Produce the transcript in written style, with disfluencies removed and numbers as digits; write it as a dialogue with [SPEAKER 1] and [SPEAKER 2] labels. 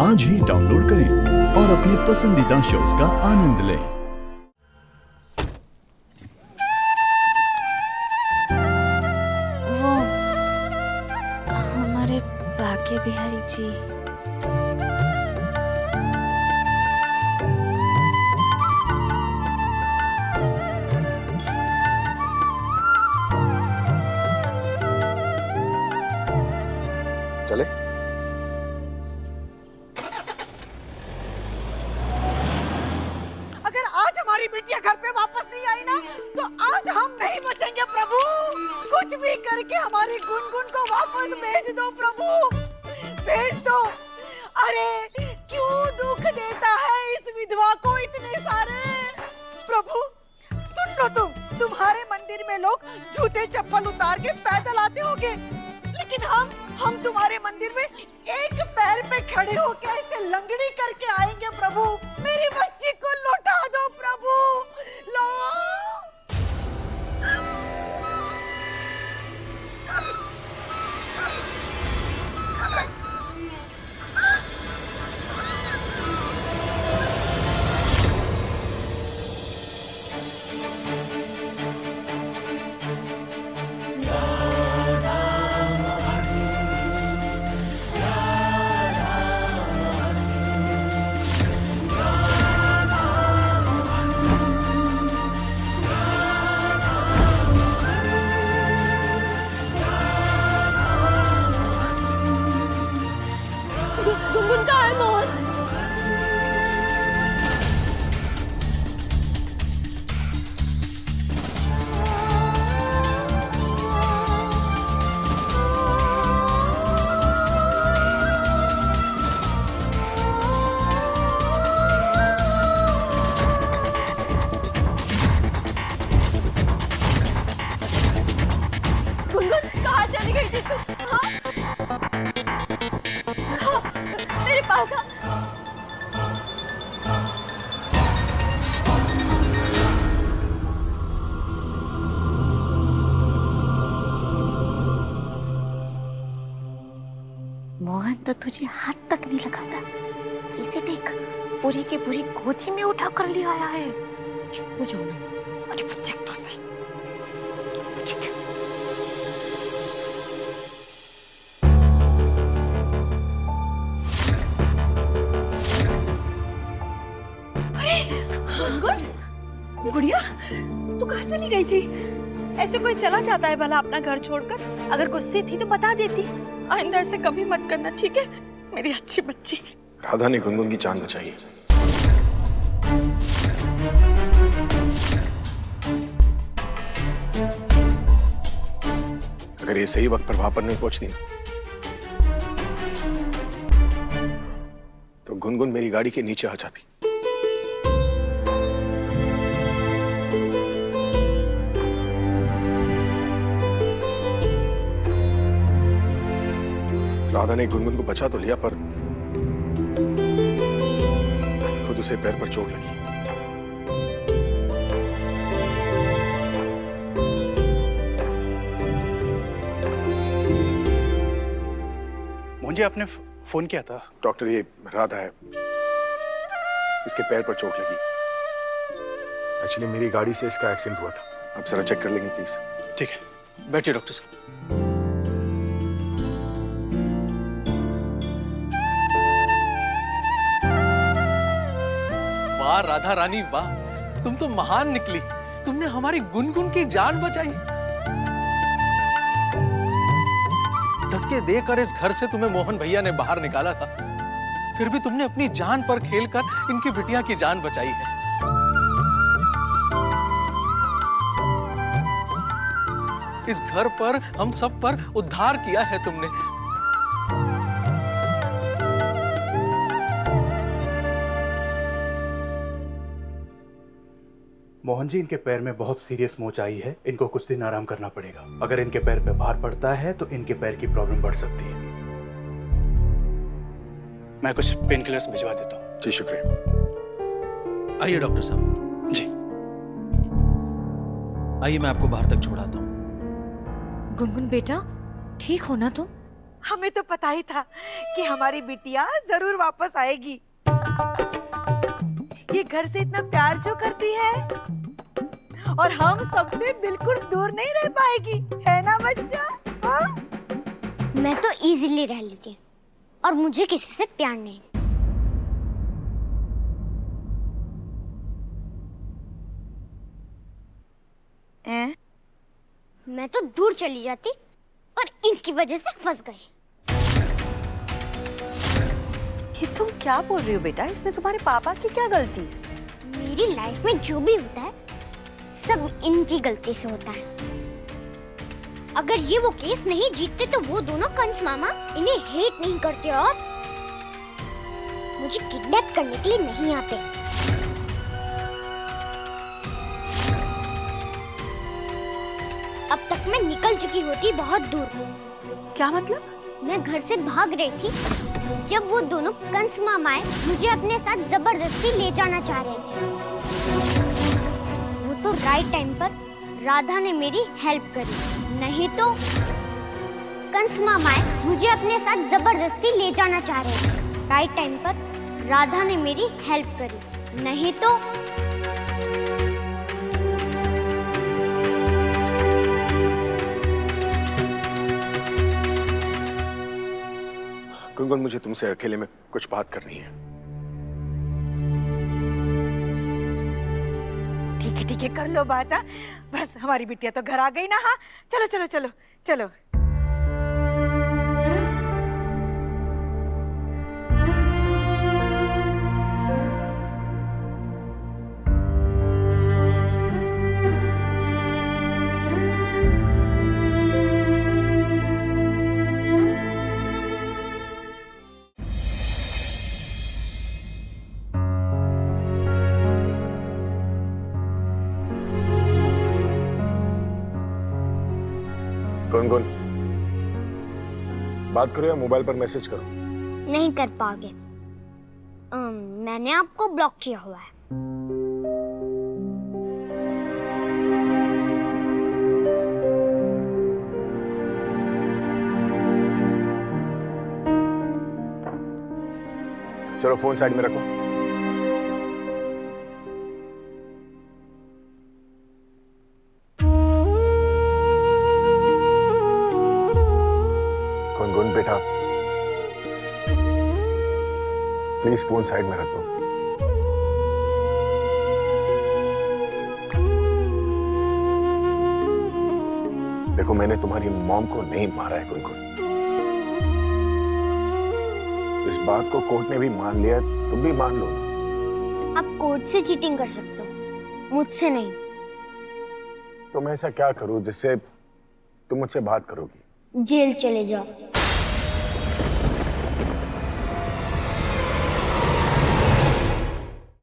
[SPEAKER 1] आज ही डाउनलोड करें और अपने पसंदीदा शोज का आनंद लें।
[SPEAKER 2] वो हमारे बाके बिहारी जी।
[SPEAKER 3] चले?
[SPEAKER 4] अगर आज हमारी बिटिया घर पे वापस नहीं आई ना, तो आज हम नहीं बचेंगे प्रभु। कुछ भी करके हमारी गुनगुन को वापस भेज दो प्रभु, भेज दो। अरे क्यों दुख देता है इस विधवा को इतने सारे। प्रभु सुन लो, तुम्हारे मंदिर में लोग जूते चप्पल उतार के पैदल आते होंगे, लेकिन हम तुम्हारे मंदिर में एक पैर पे खड़े होके ऐसे लंगड़ी करके आएंगे प्रभु। मेरी बच्ची को लौटा दो प्रभु, लो। गुनगुन कहाँ है मोहन? गुनगुन कहाँ चली गई थी तू? हाँ? मेरे पास आ।
[SPEAKER 5] मोहन तो तुझे हाथ तक नहीं लगाता। इसे देख, पूरी की पूरी गोदी में उठा कर ले आया है। चुप हो जाओ ना। अरे देख तो सही।
[SPEAKER 4] गुड़िया तू कहाँ चली गई थी? ऐसे कोई चला जाता है भला अपना घर छोड़कर? अगर गुस्से थी तो बता देती। आइंदा ऐसे कभी मत करना, ठीक है मेरी अच्छी बच्ची।
[SPEAKER 3] राधा ने गुनगुन की जान बचाई। अगर ये सही वक्त पर वहां पर नहीं पहुंचती ना, तो गुनगुन मेरी गाड़ी के नीचे आ जाती। राधा ने गुनगुन को बचा तो लिया, पर खुद उसे पैर पर चोट लगी।
[SPEAKER 6] मुझे आपने फोन किया था।
[SPEAKER 3] डॉक्टर, ये राधा है, इसके पैर पर चोट लगी। एक्चुअली मेरी गाड़ी से इसका एक्सीडेंट हुआ था। आप जरा चेक कर लेंगे प्लीज?
[SPEAKER 6] ठीक है, बैठिए डॉक्टर साहब। वाह राधा रानी वाह, तुम तो महान निकली। तुमने हमारी गुनगुन की जान बचाई। धक्के देकर इस घर से तुम्हें मोहन भैया ने बाहर निकाला था, फिर भी तुमने अपनी जान पर खेलकर इनकी बिटिया की जान बचाई है। इस घर पर, हम सब पर उद्धार किया है तुमने। मोहन जी, इनके पैर में बहुत सीरियस मोच आई है। इनको कुछ दिन आराम करना पड़ेगा। अगर इनके पैर पे भार पड़ता है तो इनके पैर की प्रॉब्लम बढ़ सकती है। मैं कुछ पेन किलर्स भिजवा देता हूँ।
[SPEAKER 3] जी शुक्रिया।
[SPEAKER 7] आइए डॉक्टर साहब।
[SPEAKER 6] जी
[SPEAKER 7] आइए, मैं आपको बाहर तक छोड़ाता हूँ।
[SPEAKER 5] गुनगुन बेटा, ठीक हो ना तुम?
[SPEAKER 4] हमें तो पता ही था कि हमारी बिटिया जरूर वापस आएगी। ये घर से इतना प्यार जो करती है और हम सबसे बिल्कुल दूर नहीं रह पाएगी, है ना बच्चा? हाँ?
[SPEAKER 7] मैं तो इजीली रह लेती और मुझे किसी से प्यार नहीं। मैं तो दूर चली जाती पर इनकी वजह से फंस गई।
[SPEAKER 5] ये तुम क्या बोल रही हो बेटा? इसमें तुम्हारे पापा की क्या गलती?
[SPEAKER 7] मेरी लाइफ में जो भी होता है सब इनकी गलती से होता है। अगर ये वो केस नहीं जीतते तो वो दोनों कंस मामा इन्हें हेट नहीं करते और मुझे किडनैप करने के लिए नहीं आते। अब तक मैं निकल चुकी होती बहुत दूर।
[SPEAKER 5] क्या मतलब?
[SPEAKER 7] मैं घर से भाग रही थी जब वो दोनों कंस मामाएं मुझे अपने साथ जबरदस्ती ले जाना चाह रहे थे। वो तो राइट टाइम पर राधा ने मेरी हेल्प करी, नहीं तो कंस मामाएं मुझे अपने साथ जबरदस्ती ले जाना चाह रहे थे। राइट टाइम पर राधा ने मेरी हेल्प करी, नहीं तो
[SPEAKER 3] गुनगुन, मुझे तुमसे अकेले में कुछ बात करनी है।
[SPEAKER 4] ठीक है कर लो बात। हाँ? बस हमारी बिटिया तो घर आ गई ना। हाँ चलो चलो चलो चलो।
[SPEAKER 3] गुनगुन, बात करो या मोबाइल पर मैसेज करो?
[SPEAKER 7] नहीं कर पाओगे। मैंने आपको ब्लॉक किया हुआ है।
[SPEAKER 3] चलो फोन साइड में रखो। गुनगुन बेटा, प्लीज फोन साइड में रख दो। देखो, मैंने तुम्हारी मॉम को नहीं मारा है गुनगुन। इस बात को कोर्ट ने भी मान लिया, तुम भी मान लो ना।
[SPEAKER 7] आप कोर्ट से चीटिंग कर सकते हो, मुझसे नहीं।
[SPEAKER 3] तो मैं ऐसा क्या करूं जिससे तुम मुझसे बात करोगी?
[SPEAKER 7] जेल चले जाओ।